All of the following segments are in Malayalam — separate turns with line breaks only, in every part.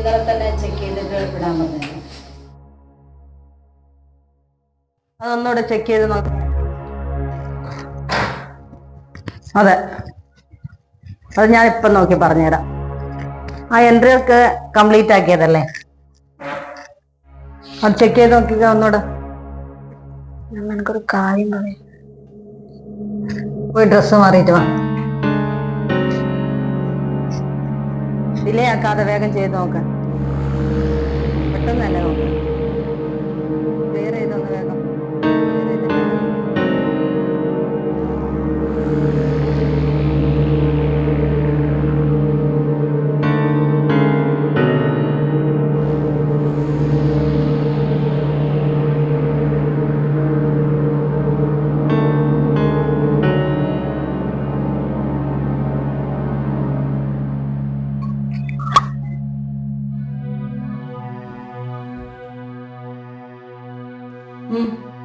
ഇന്നലെ തന്നെ ചെക്ക് ചെയ്തിട്ട് വിടാൻ പറഞ്ഞു.
അതൊന്നുകൂടെ ചെക്ക് ചെയ്ത് നോക്കാം. അതെ, അത് ഞാൻ ഇപ്പം നോക്കി പറഞ്ഞുതരാം. ആ എൻട്രി ഒക്കെ കംപ്ലീറ്റ് ആക്കിയതല്ലേ? അത് ചെക്ക് ചെയ്ത് നോക്കിക്ക ഒന്നുകൂടെ.
എനിക്കൊരു കാര്യം പറയാം.
പോയി ഡ്രസ്സ് മാറിയിട്ട് വാ. ഡിലേ ആക്കാതെ വേഗം ചെയ്ത് നോക്ക. പെട്ടെന്ന് തന്നെ നോക്ക. ക്ലിയർ ചെയ്തൊന്ന് വേഗം.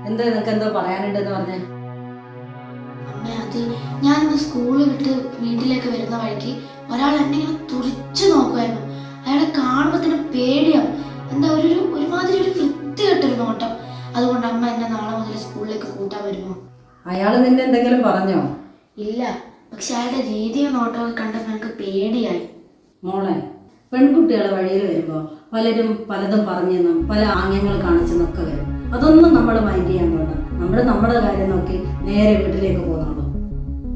എന്താ നിനക്ക് എന്തോ പറയാനുണ്ടെന്ന് പറഞ്ഞേ?
അമ്മ, അത് ഞാനിന്ന് സ്കൂളിൽ വിട്ട് വീട്ടിലേക്ക് വരുന്ന വഴിക്ക് ഒരാൾ എന്നെ ഇങ്ങനെ തുറിച്ചു നോക്കുമായിരുന്നു. അയാളെ കാണുമ്പോൾ തന്നെ പേടിയാവും. എന്താ ഒരുമാതിരി ഒരു വൃത്തികെട്ടൊരു നോട്ടം. അതുകൊണ്ട് അമ്മ എന്നെ നാളെ മുതൽ സ്കൂളിലേക്ക് കൂട്ടാൻ വരുമോ?
അയാൾ നിന്നെ എന്തെങ്കിലും പറഞ്ഞോ?
ഇല്ല, പക്ഷെ അയാളുടെ രീതിയും നോട്ടമൊക്കെ കണ്ടപ്പോൾ എനിക്ക് പേടിയായി.
മോളെ, പെൺകുട്ടികളെ വഴിയിൽ വരുമ്പോൾ പലരും പലതും പറഞ്ഞെന്നും പല ആംഗ്യങ്ങൾ കാണിച്ചെന്നൊക്കെ വരും. അതൊന്നും നമ്മൾ മൈൻഡ് ചെയ്യാൻ വേണ്ട. നമ്മൾ നമ്മുടെ കാര്യം നോക്കി നേരെ വീട്ടിലേക്ക് പോകുന്നുള്ളൂ.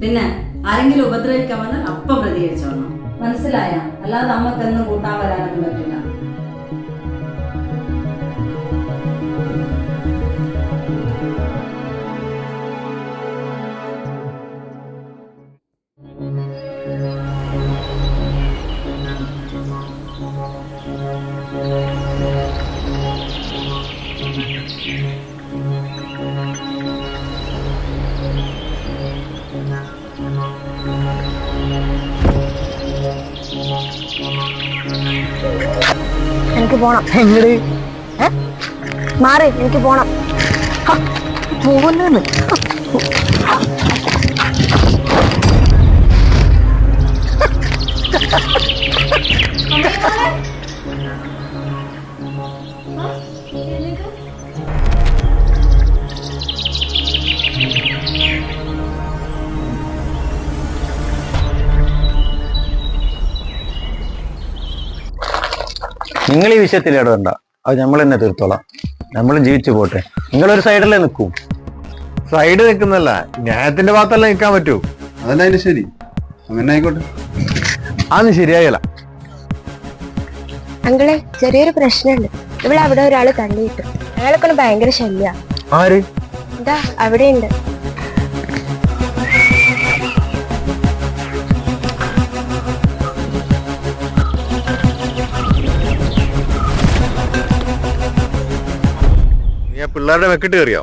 പിന്നെ ആരെങ്കിലും ഉപദ്രവിക്കാൻ വന്നാൽ അപ്പം പ്രതികരിച്ചോളണം. മനസ്സിലായ? അല്ലാതെ അമ്മക്കെന്നും കൂട്ടാൻ വരാനൊന്നും പറ്റില്ല.
എനിക്ക് പോണം. എങ്ങട് മാറി, എനിക്ക് പോണം. പോകുന്നു.
നിങ്ങൾ ഈ വിഷയത്തിൽ ഇടപെടണ്ട. അത് നമ്മൾ തന്നെ തീർത്തോളാം. നമ്മളും ജീവിച്ചു പോട്ടെ. നിങ്ങളൊരു സൈഡല്ലേ നിൽക്കൂ.
സൈഡ് നിൽക്കുന്നല്ല, ന്യായത്തിന്റെ ഭാഗത്തല്ല നിൽക്കാൻ പറ്റൂ. അതല്ല അതിന് ശരി. അങ്ങനെ ആയിക്കോട്ടെ. അതൊന്നും ശരിയായല്ല.
അങ്കിളെ, ചെറിയൊരു പ്രശ്നമുണ്ട്. ഇവിടെ അവിടെ ഒരാള് തള്ളിയിട്ടു. അയാളൊക്കെ ഭയങ്കര ശല്യ.
ആര്?
ഇതാ അവിടെ ഉണ്ട്.
നീ പിള്ളേരുടെ വെക്കിട്ട് കയറിയോ?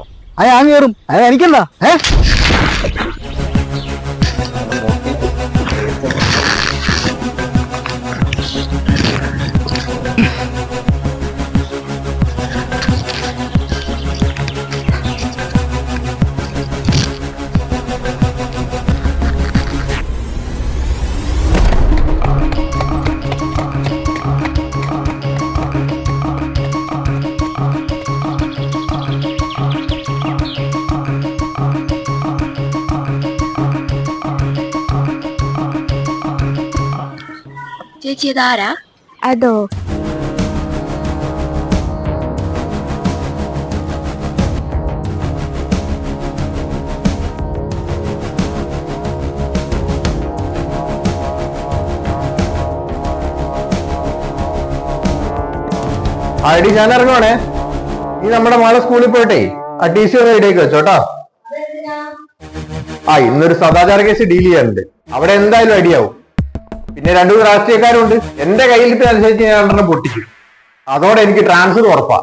ഞാൻ കയറും. അത് എനിക്കല്ല.
ചേച്ചി ഇതാരാ? അതോ,
ഐഡി ഞാൻ ഇറങ്ങുവാണേ. നീ നമ്മുടെ മോളെ സ്കൂളിൽ പോയിട്ടേ ആ ടി സി ഒന്ന് റെഡിയാക്കി വെച്ചോട്ടോ. ഇന്നൊരു സദാചാര കേസ് ഡീൽ ചെയ്യാനുണ്ട്. അവിടെ എന്തായാലും അടിയാവും. പിന്നെ 2 രാഷ്ട്രീയക്കാരുണ്ട്. എന്റെ കയ്യിലത്തെ അനുസരിച്ച് ഞാൻ 2 പൊട്ടിക്കും. അതോടെ എനിക്ക് ട്രാൻസ്ഫർ ഉറപ്പാ.